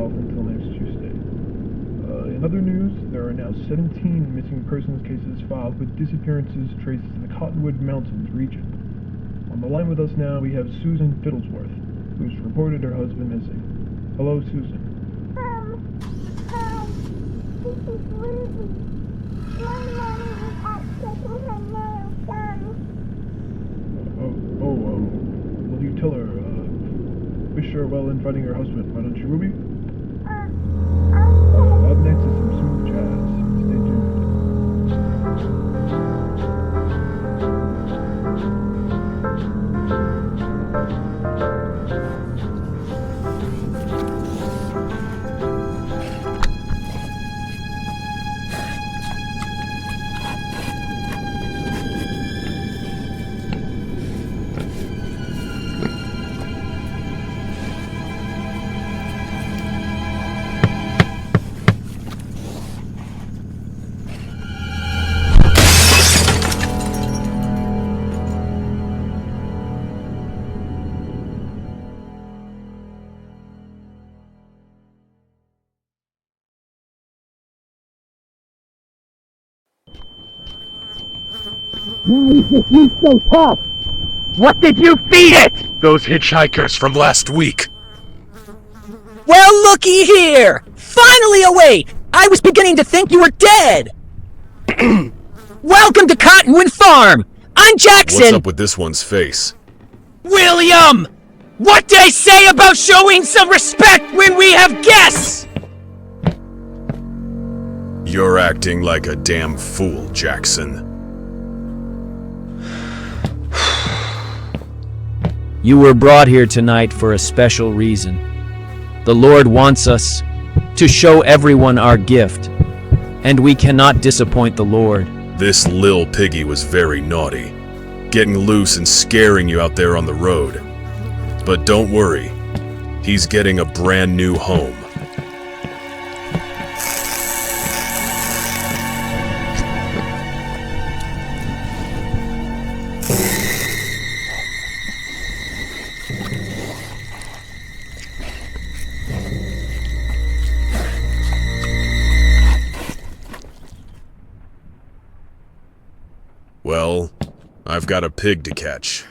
resolved until next Tuesday. In other news, there are now 17 missing persons cases filed with disappearances traced to the Cottonwood Mountains region. On the line with us now, we have Susan Fiddlesworth, who's reported her husband missing. Hello, Susan. Hi. This is Lindsay. My mom is out getting her nails done. Will you tell her, wish her well in finding her husband, why don't you, Ruby? Up next is some smooth jazz. Stay tuned. Why is this meat so tough? What did you feed it? Those hitchhikers from last week. Well, looky here! Finally awake! I was beginning to think you were dead! Welcome to Cottonwood Farm! I'm Jackson! What's up with this one's face? William! What did I say about showing some respect when we have guests? You're acting like a damn fool, Jackson. You were brought here tonight for a special reason. The Lord wants us to show everyone our gift, and we cannot disappoint the Lord. This lil piggy was very naughty, getting loose and scaring you out there on the road. But don't worry, he's getting a brand new home. Well, I've got a pig to catch.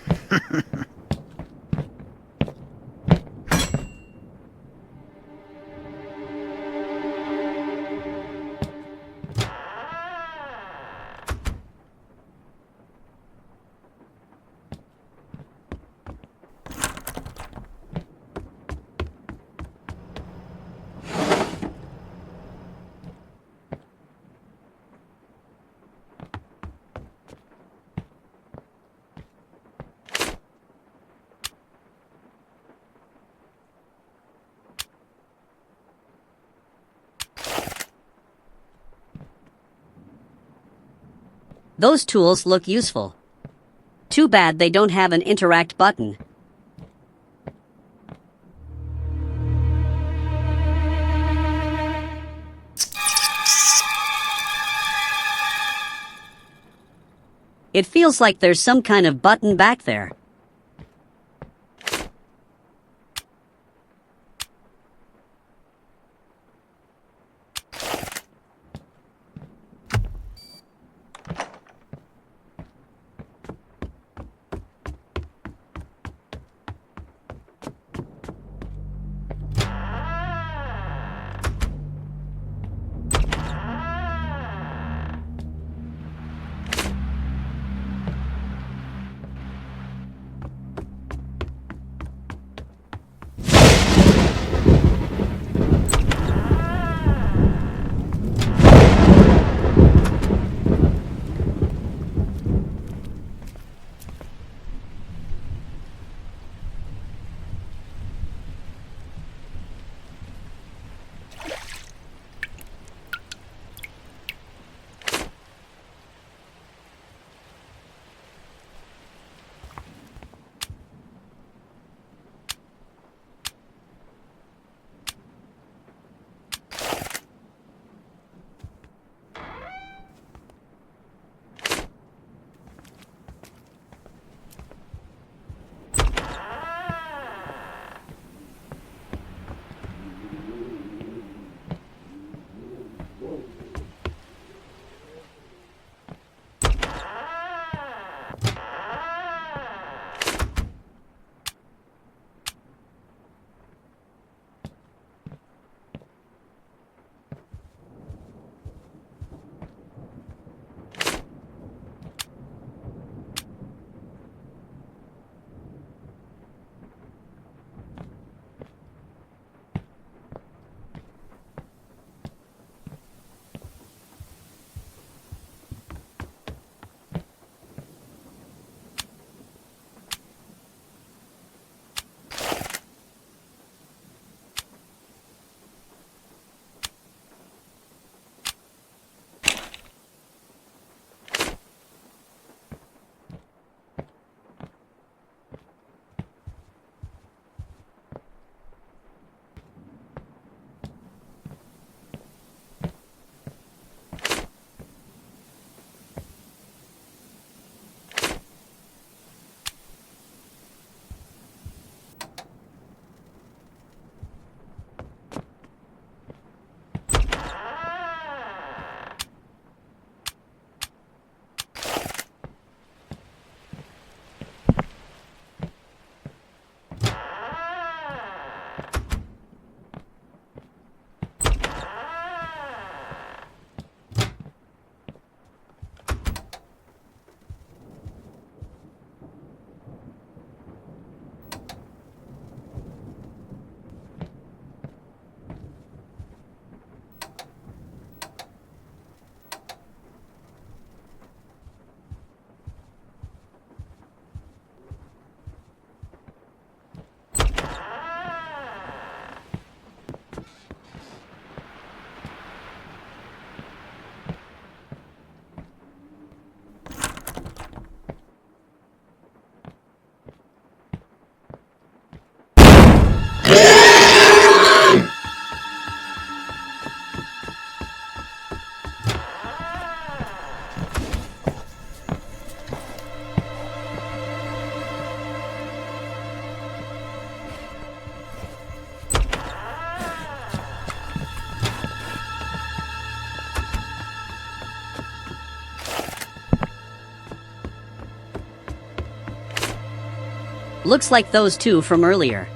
Those tools look useful. Too bad they don't have an interact button. It feels like there's some kind of button back there. Looks like those two from earlier.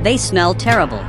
They smell terrible.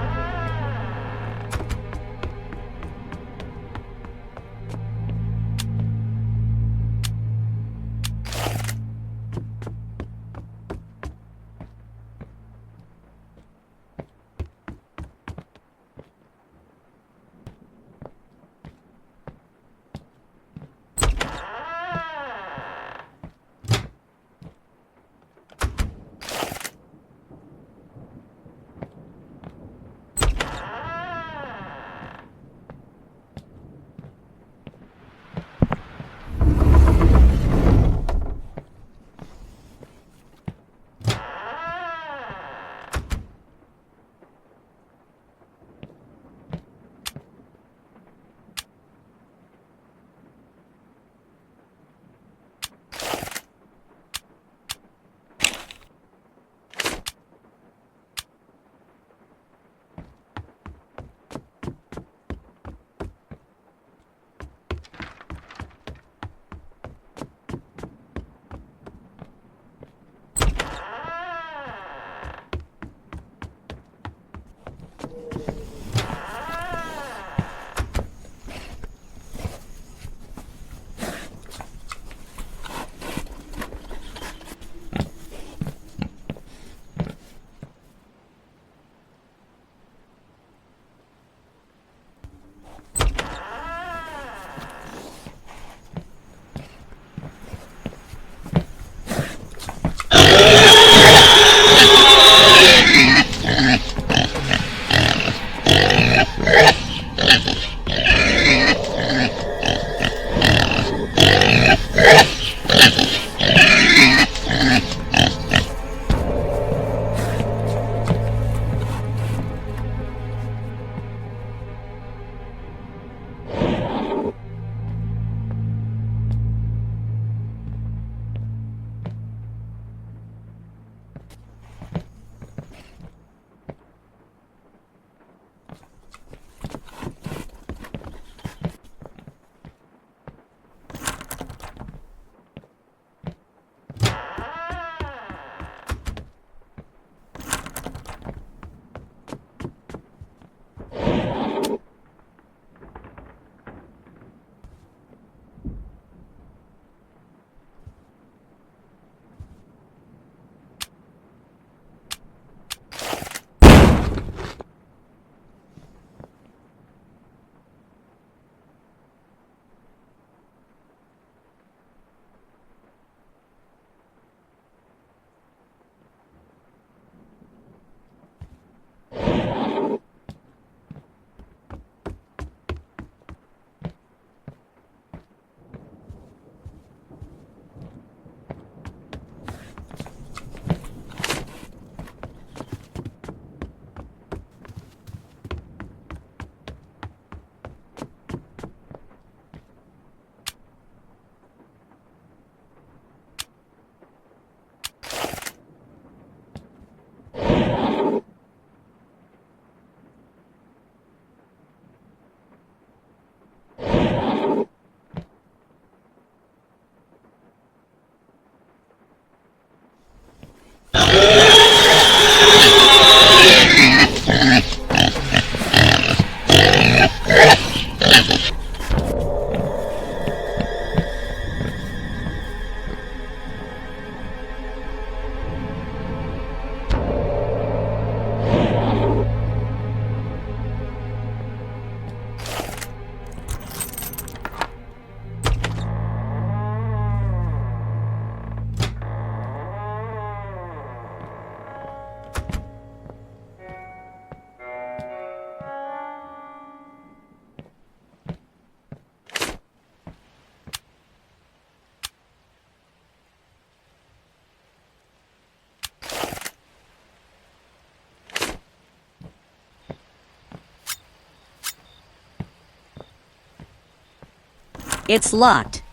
It's locked.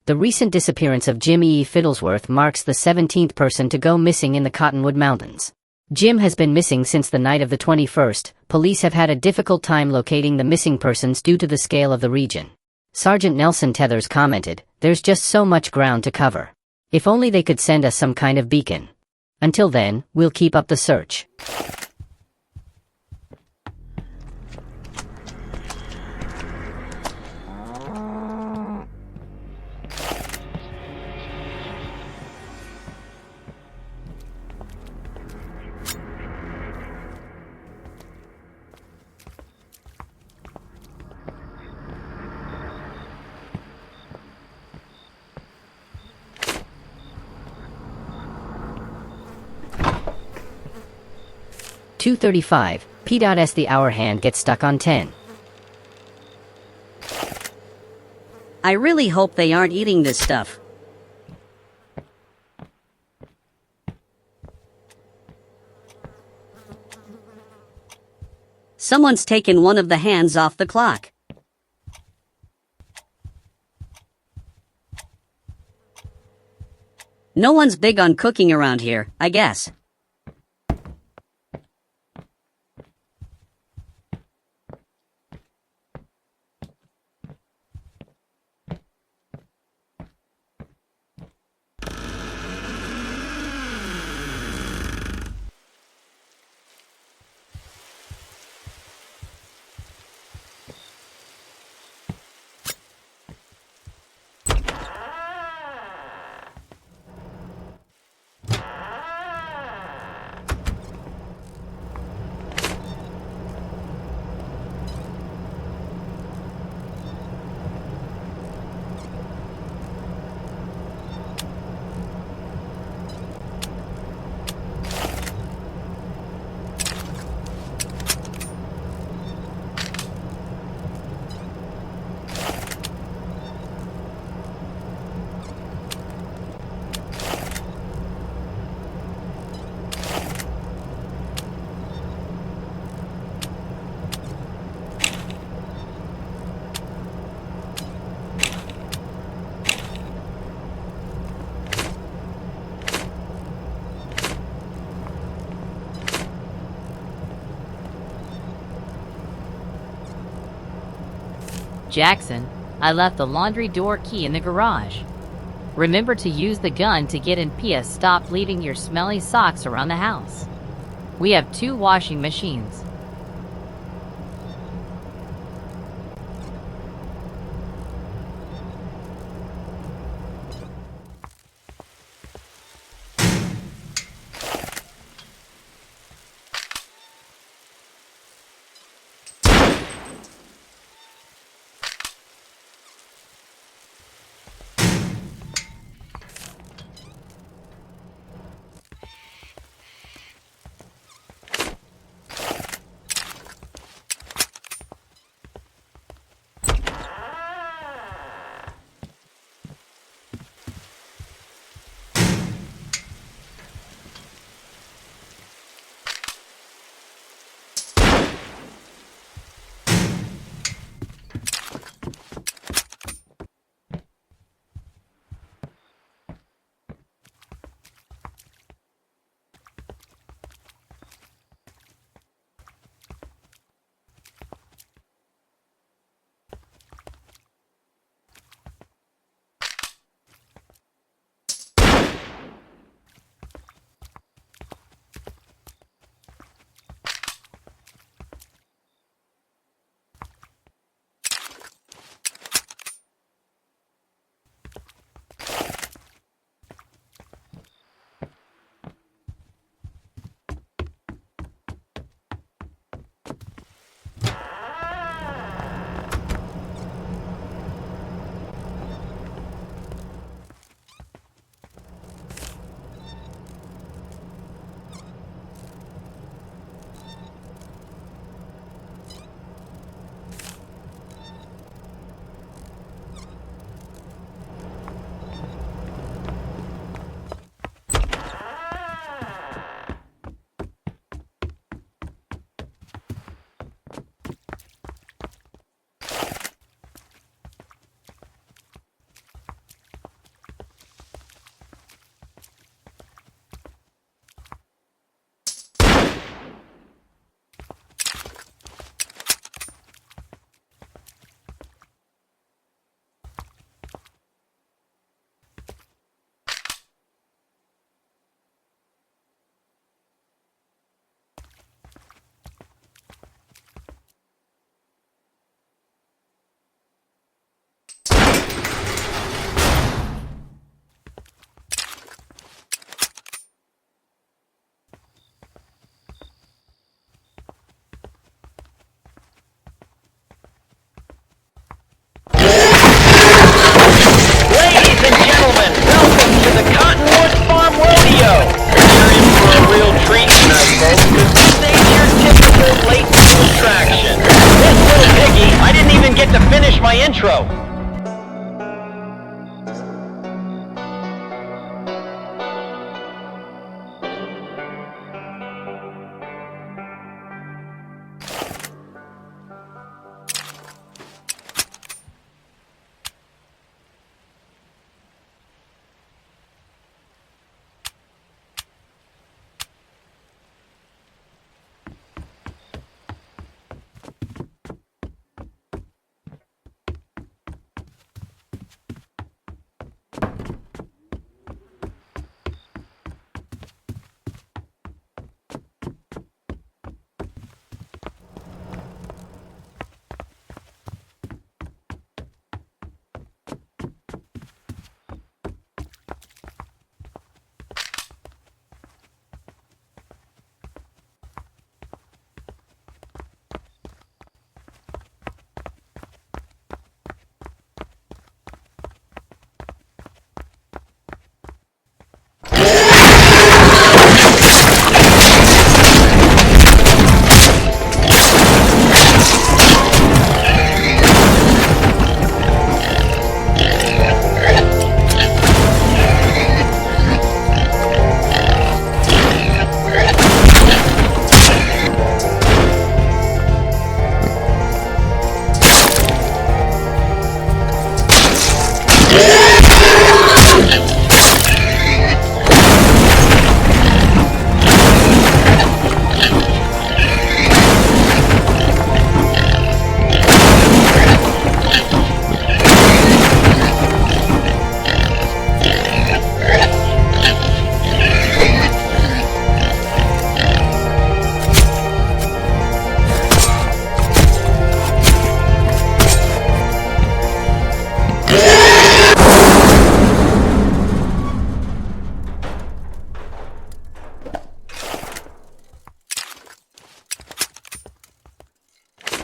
The recent disappearance of Jim E. Fiddlesworth marks the 17th person to go missing in the Cottonwood Mountains. Jim has been missing since the night of the 21st. Police have had a difficult time locating the missing persons due to the scale of the region. Sergeant Nelson Tethers commented, "There's just so much ground to cover. If only they could send us some kind of beacon. Until then, we'll keep up the search." .235, P.S. The hour hand gets stuck on 10. I really hope they aren't eating this stuff. Someone's taken one of the hands off the clock. No one's big on cooking around here, I guess. Jackson, I left the laundry door key in the garage. Remember to use the gun to get in. P.S. Stop leaving your smelly socks around the house. We have 2 washing machines.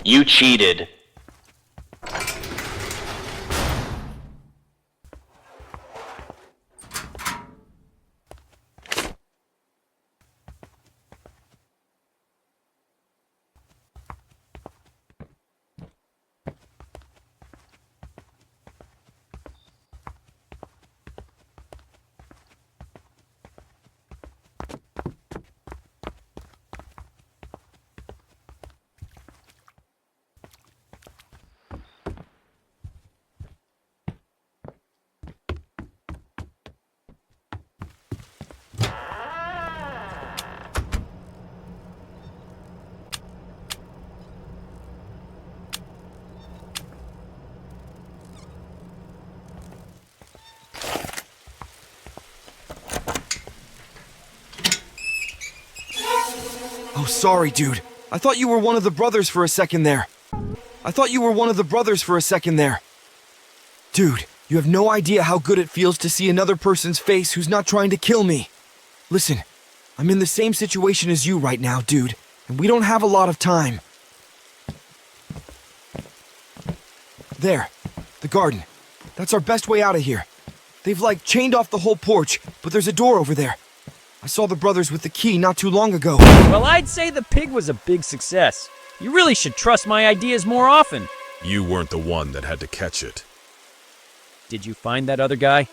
You cheated. Oh, sorry, dude. I thought you were one of the brothers for a second there. Dude, you have no idea how good it feels to see another person's face who's not trying to kill me. Listen, I'm in the same situation as you right now, dude, and we don't have a lot of time. There, the garden. That's our best way out of here. They've, chained off the whole porch, but there's a door over there. I saw the brothers with the key not too long ago. Well, I'd say the pig was a big success. You really should trust my ideas more often. You weren't the one that had to catch it. Did you find that other guy?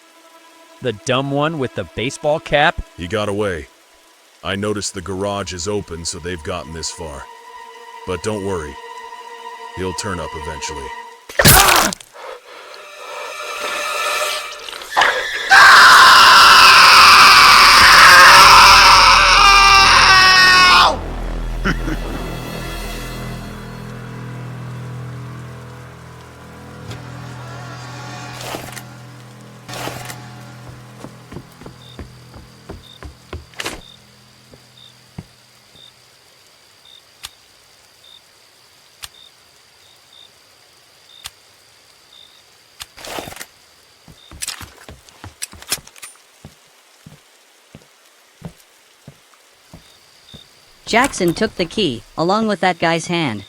The dumb one with the baseball cap? He got away. I noticed the garage is open, so they've gotten this far. But don't worry. He'll turn up eventually. Jackson took the key, along with that guy's hand.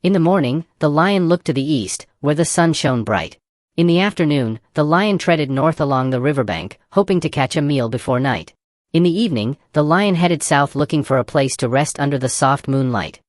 In the morning, the lion looked to the east, where the sun shone bright. In the afternoon, the lion treaded north along the riverbank, hoping to catch a meal before night. In the evening, the lion headed south looking for a place to rest under the soft moonlight.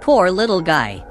Poor little guy.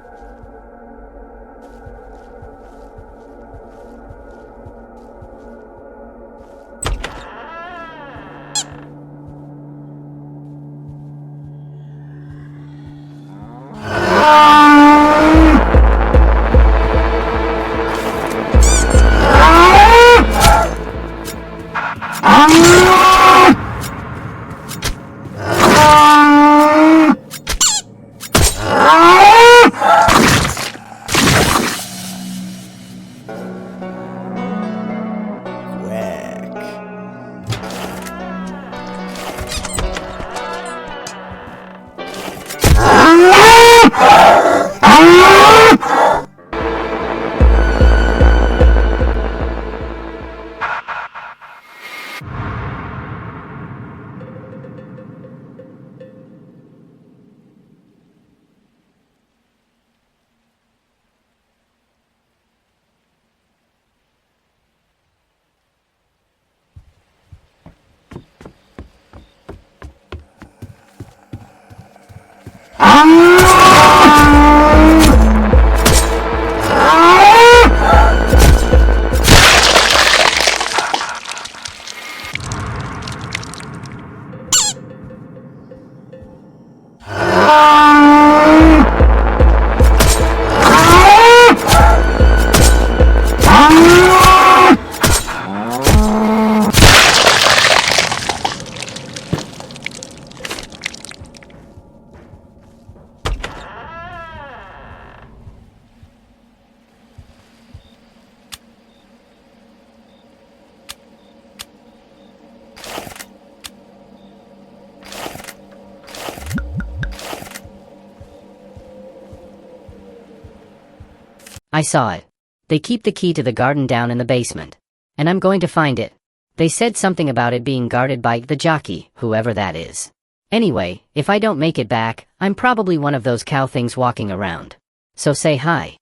I saw it. They keep the key to the garden down in the basement. And I'm going to find it. They said something about it being guarded by the jockey, whoever that is. Anyway, if I don't make it back, I'm probably one of those cow things walking around. So say hi.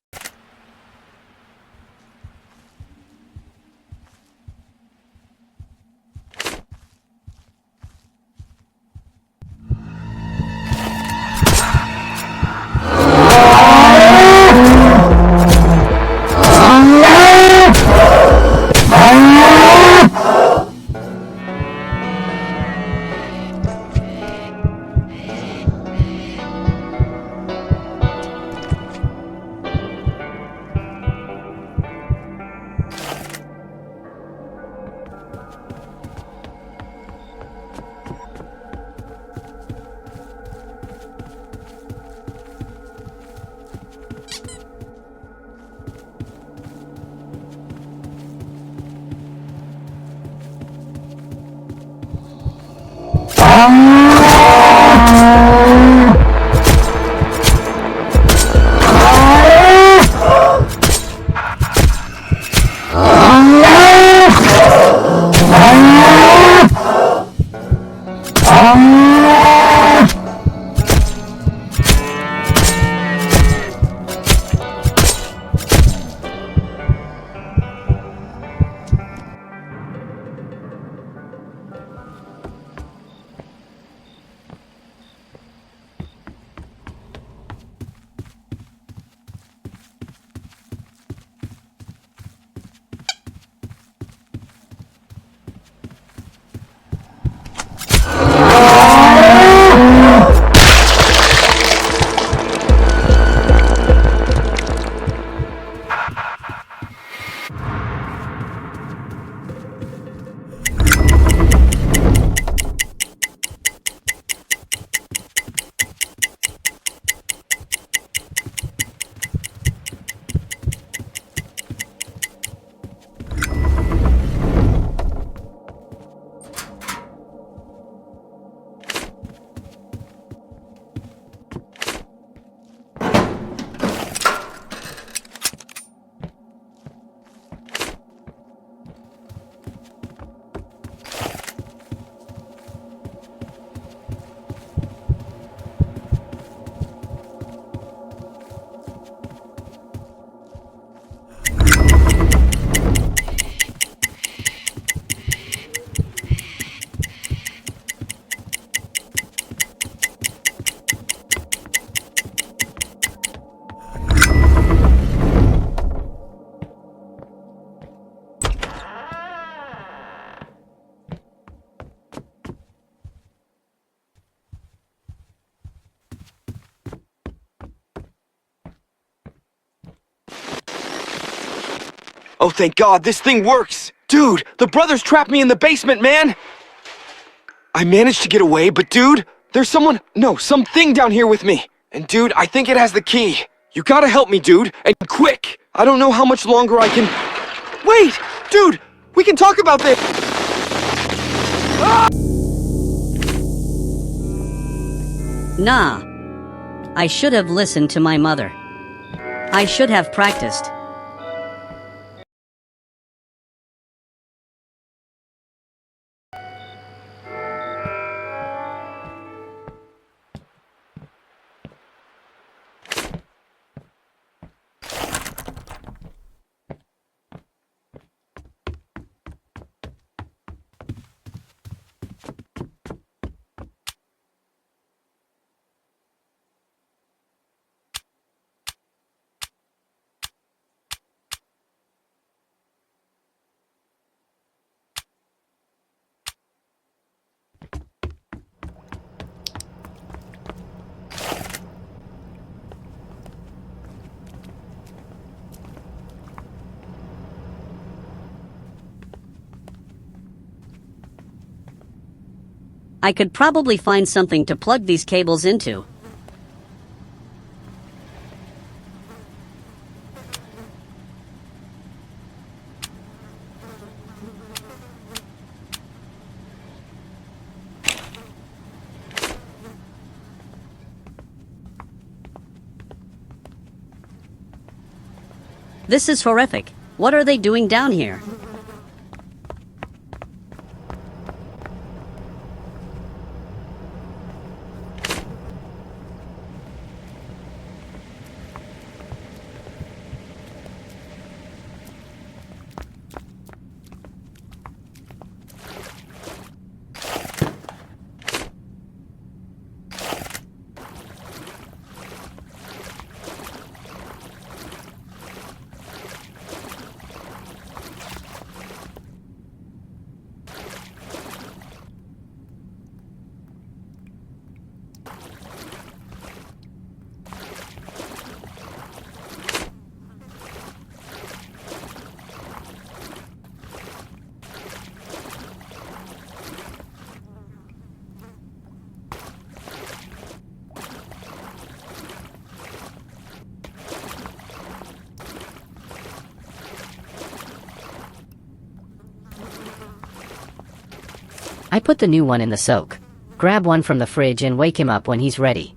Oh, thank God, this thing works! Dude, the brothers trapped me in the basement, man! I managed to get away, but dude, there's something down here with me. And dude, I think it has the key. You gotta help me, dude, and quick! I don't know how much longer I can... Wait! Dude, we can talk about this! Nah. I should have listened to my mother. I should have practiced. I could probably find something to plug these cables into. This is horrific. What are they doing down here? I put the new one in the soak. Grab one from the fridge and wake him up when he's ready.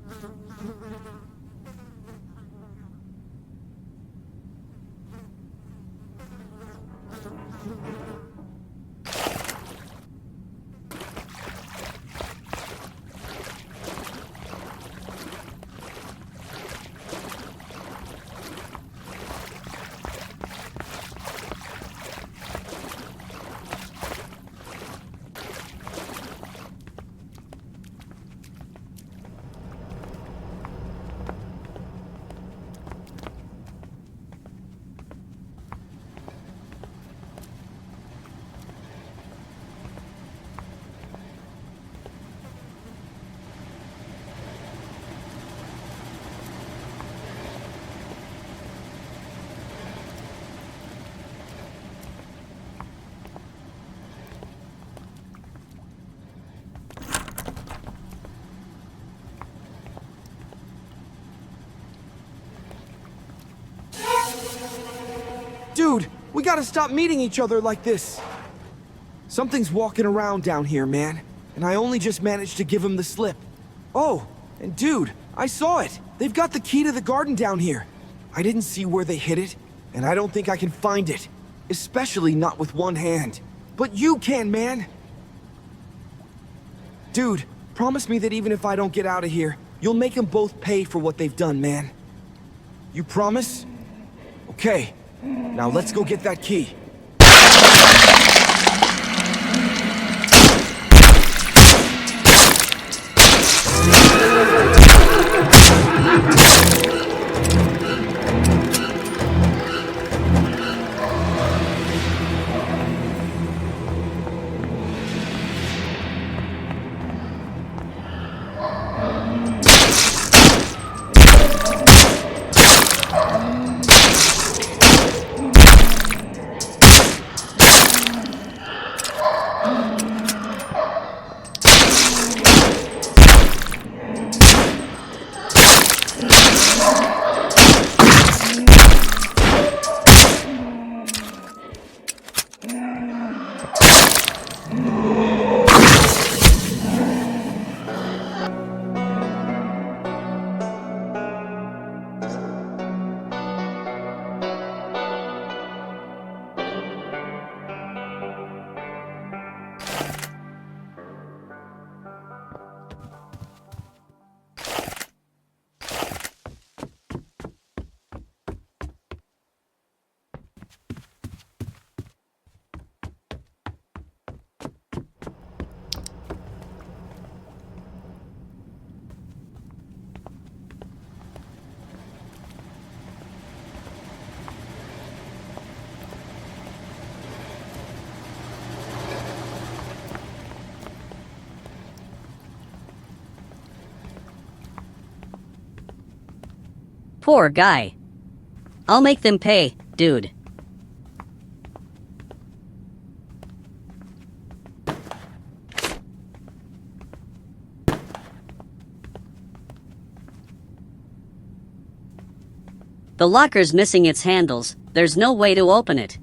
Dude, we gotta stop meeting each other like this. Something's walking around down here, man. And I only just managed to give him the slip. Oh, and dude, I saw it. They've got the key to the garden down here. I didn't see where they hid it, and I don't think I can find it. Especially not with one hand. But you can, man. Dude, promise me that even if I don't get out of here, you'll make them both pay for what they've done, man. You promise? Okay. Now let's go get that key. Poor guy. I'll make them pay, dude. The locker's missing its handles. There's no way to open it.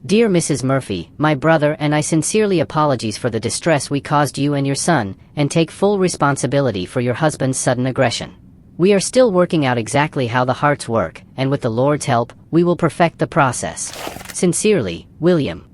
Dear Mrs. Murphy, my brother and I sincerely apologize for the distress we caused you and your son, and take full responsibility for your husband's sudden aggression. We are still working out exactly how the hearts work, and with the Lord's help, we will perfect the process. Sincerely, William.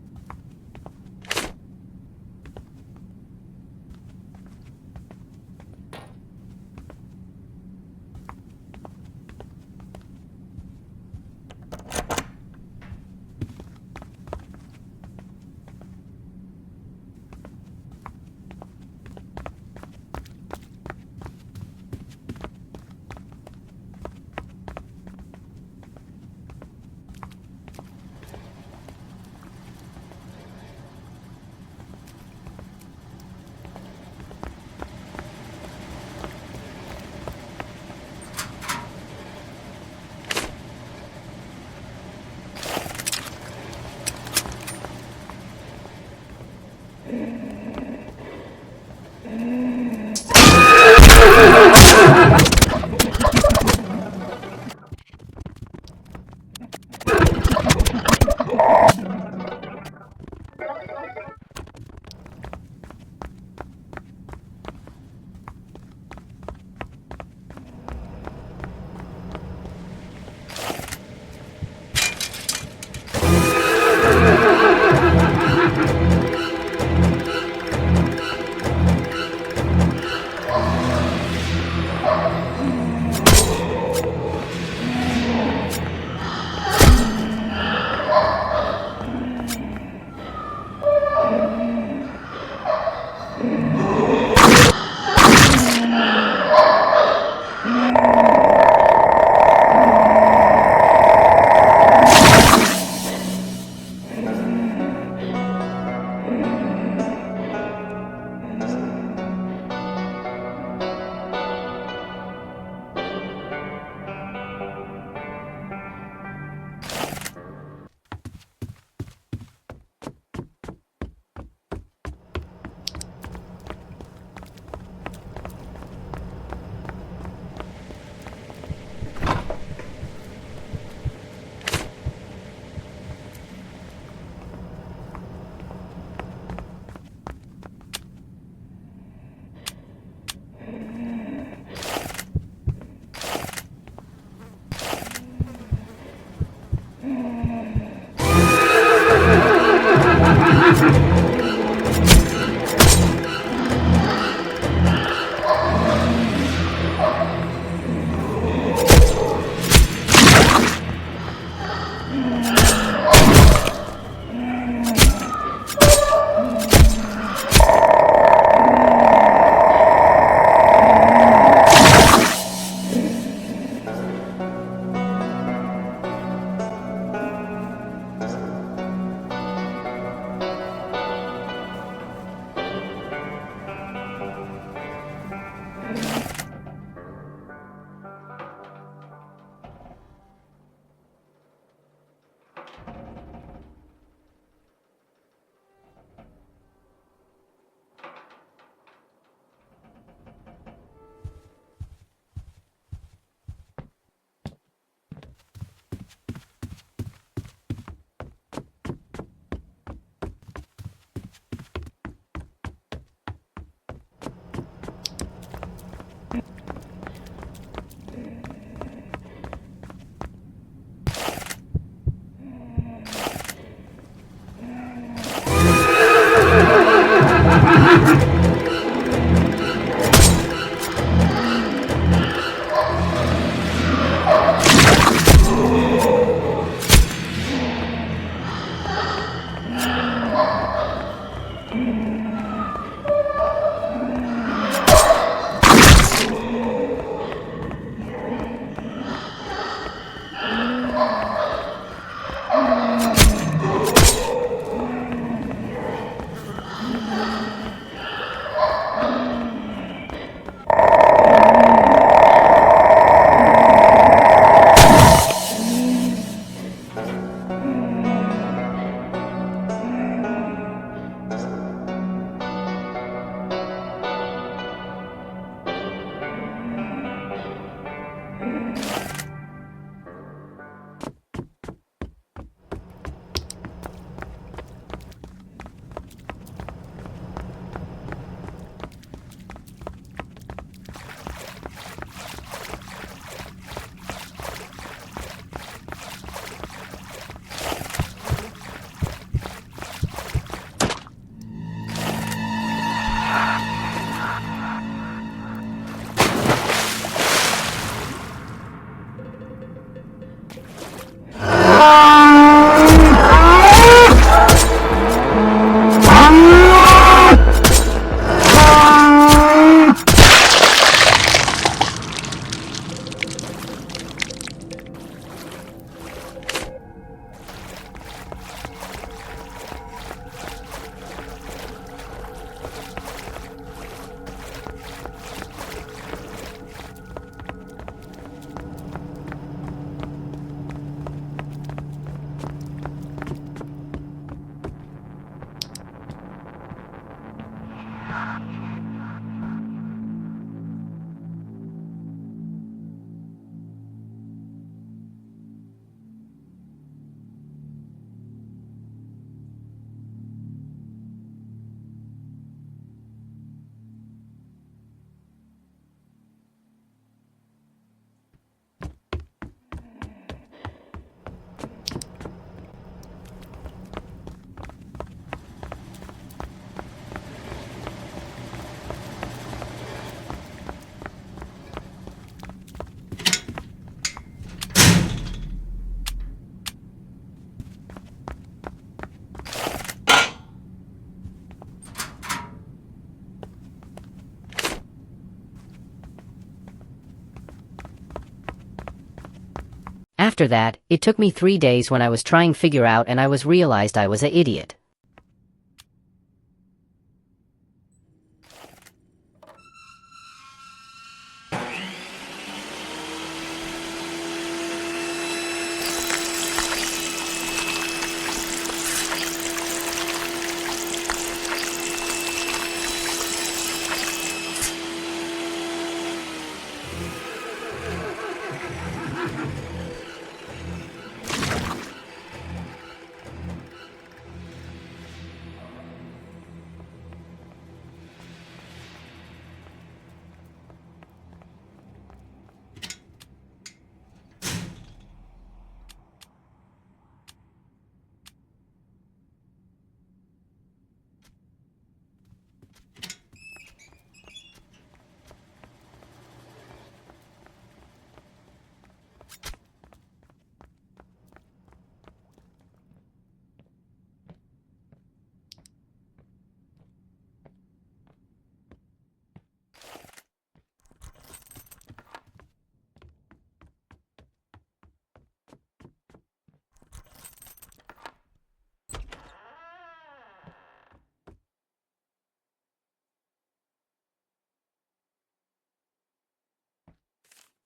After that, it took me 3 days when I was trying figure out and I was realized I was a idiot.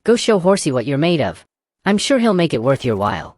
Go show Horsey what you're made of. I'm sure he'll make it worth your while.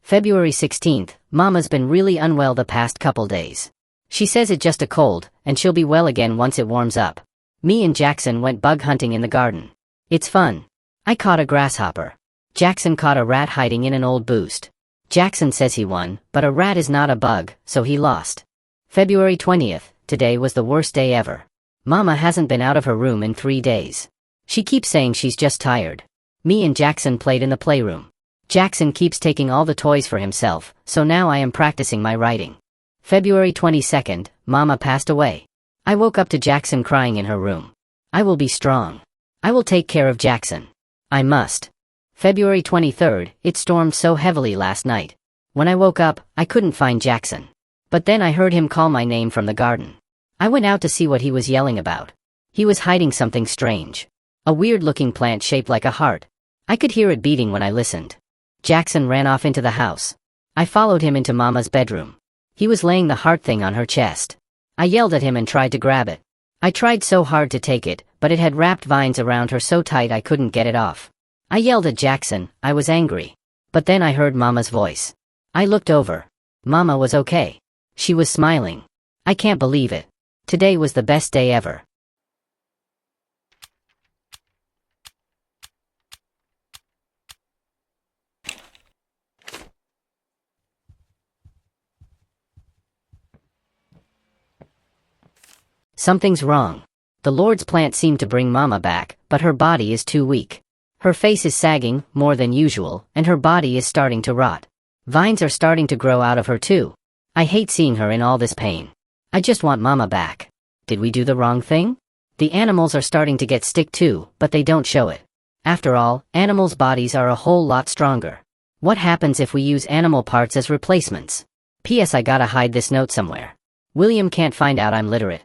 February 16th, Mama's been really unwell the past couple days. She says it's just a cold, and she'll be well again once it warms up. Me and Jackson went bug hunting in the garden. It's fun. I caught a grasshopper. Jackson caught a rat hiding in an old boost. Jackson says he won, but a rat is not a bug, so he lost. February 20th, today was the worst day ever. Mama hasn't been out of her room in 3 days. She keeps saying she's just tired. Me and Jackson played in the playroom. Jackson keeps taking all the toys for himself, so now I am practicing my writing. February 22nd, Mama passed away. I woke up to Jackson crying in her room. I will be strong. I will take care of Jackson. I must. February 23rd, it stormed so heavily last night. When I woke up, I couldn't find Jackson. But then I heard him call my name from the garden. I went out to see what he was yelling about. He was hiding something strange. A weird-looking plant shaped like a heart. I could hear it beating when I listened. Jackson ran off into the house. I followed him into Mama's bedroom. He was laying the heart thing on her chest. I yelled at him and tried to grab it. I tried so hard to take it, but it had wrapped vines around her so tight I couldn't get it off. I yelled at Jackson, I was angry. But then I heard Mama's voice. I looked over. Mama was okay. She was smiling. I can't believe it. Today was the best day ever. Something's wrong. The Lord's plant seemed to bring Mama back, but her body is too weak. Her face is sagging, more than usual, and her body is starting to rot. Vines are starting to grow out of her too. I hate seeing her in all this pain. I just want Mama back. Did we do the wrong thing? The animals are starting to get sick too, but they don't show it. After all, animals' bodies are a whole lot stronger. What happens if we use animal parts as replacements? P.S. I gotta hide this note somewhere. William can't find out I'm literate.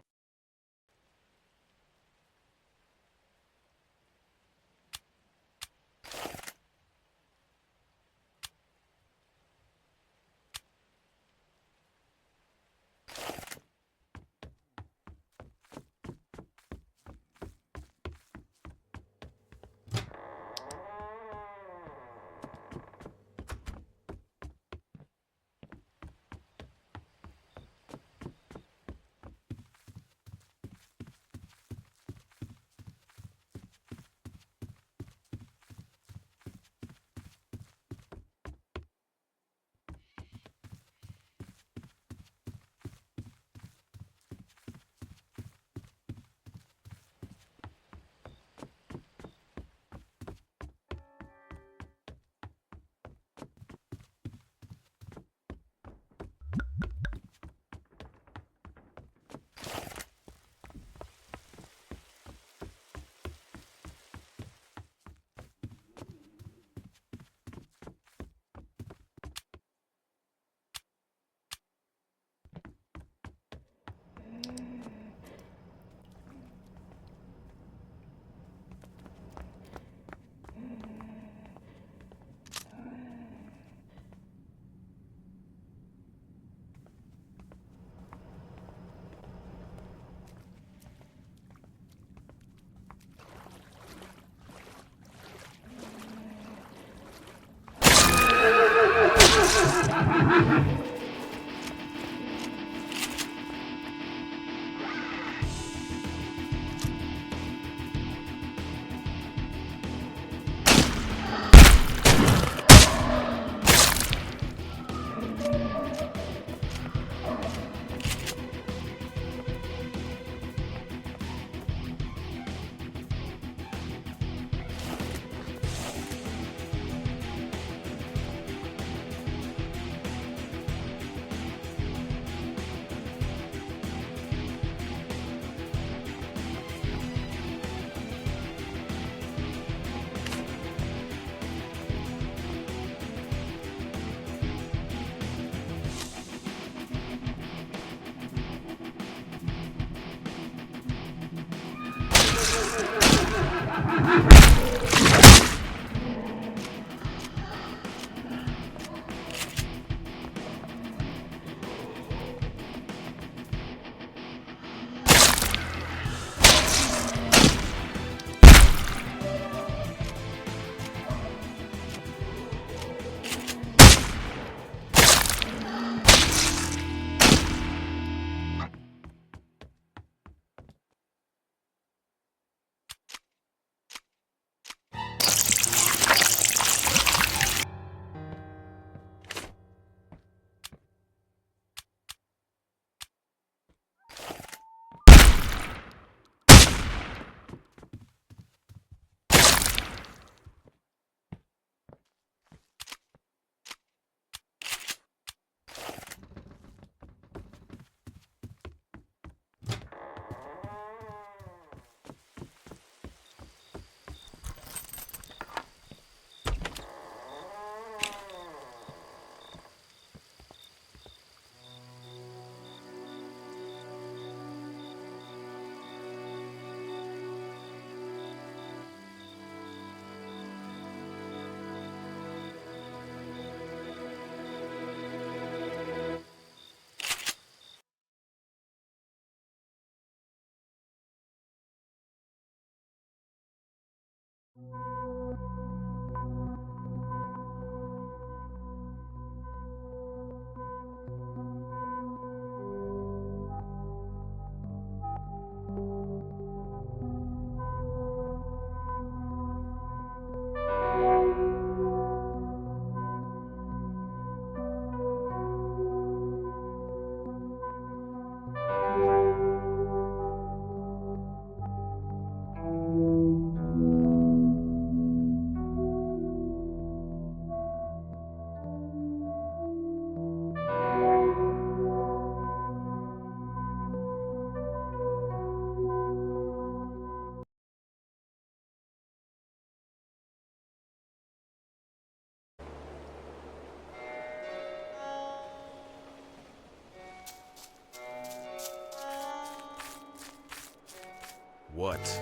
What?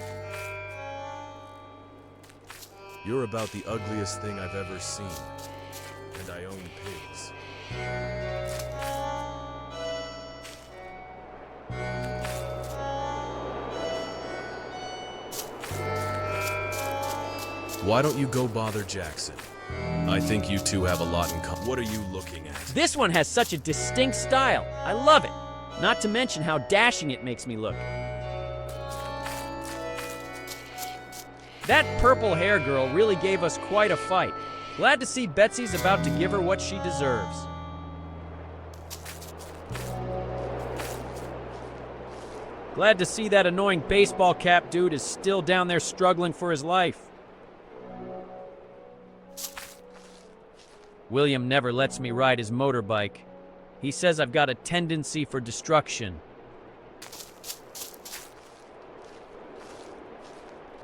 You're about the ugliest thing I've ever seen. And I own pigs. Why don't you go bother Jackson? I think you two have a lot in common. What are you looking at? This one has such a distinct style. I love it. Not to mention how dashing it makes me look. That purple hair girl really gave us quite a fight. Glad to see Betsy's about to give her what she deserves. Glad to see that annoying baseball cap dude is still down there struggling for his life. William never lets me ride his motorbike. He says I've got a tendency for destruction.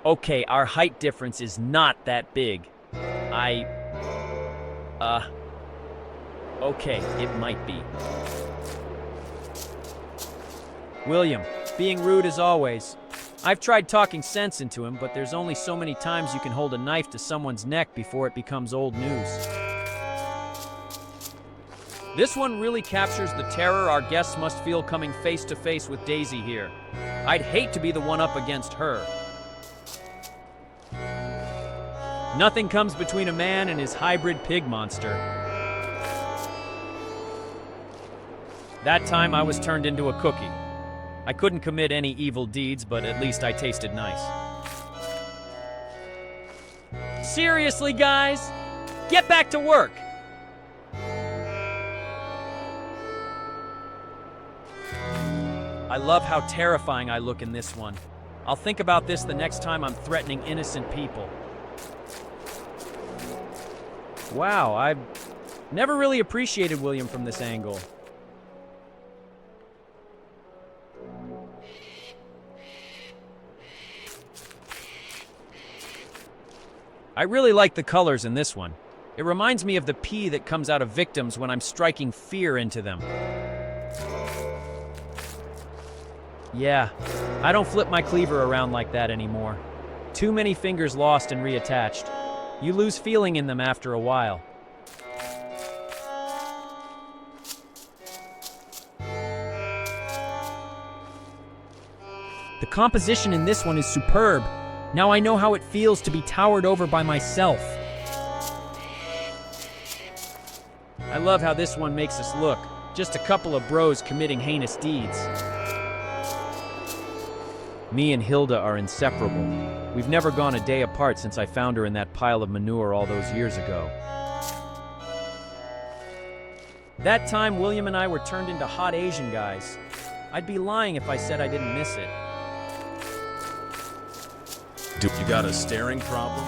Okay, our height difference is not that big. Okay, it might be. William, being rude as always. I've tried talking sense into him, but there's only so many times you can hold a knife to someone's neck before it becomes old news. This one really captures the terror our guests must feel coming face to face with Daisy here. I'd hate to be the one up against her. Nothing comes between a man and his hybrid pig monster. That time I was turned into a cookie. I couldn't commit any evil deeds, but at least I tasted nice. Seriously, guys? Get back to work! I love how terrifying I look in this one. I'll think about this the next time I'm threatening innocent people. Wow, I've never really appreciated William from this angle. I really like the colors in this one. It reminds me of the pee that comes out of victims when I'm striking fear into them. Yeah, I don't flip my cleaver around like that anymore. Too many fingers lost and reattached. You lose feeling in them after a while. The composition in this one is superb. Now I know how it feels to be towered over by myself. I love how this one makes us look. Just a couple of bros committing heinous deeds. Me and Hilda are inseparable. We've never gone a day apart since I found her in that pile of manure all those years ago. That time, William and I were turned into hot Asian guys. I'd be lying if I said I didn't miss it. You got a staring problem?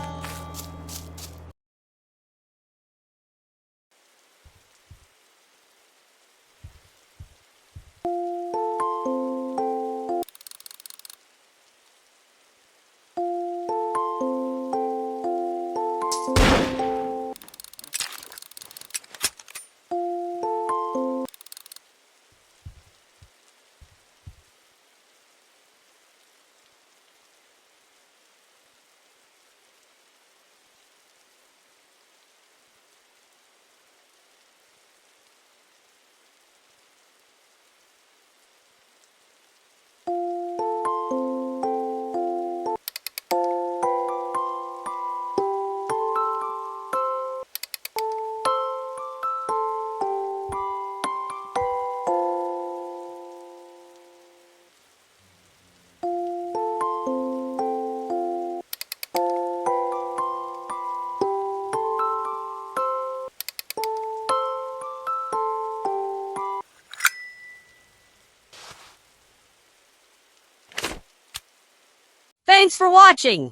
Thanks for watching!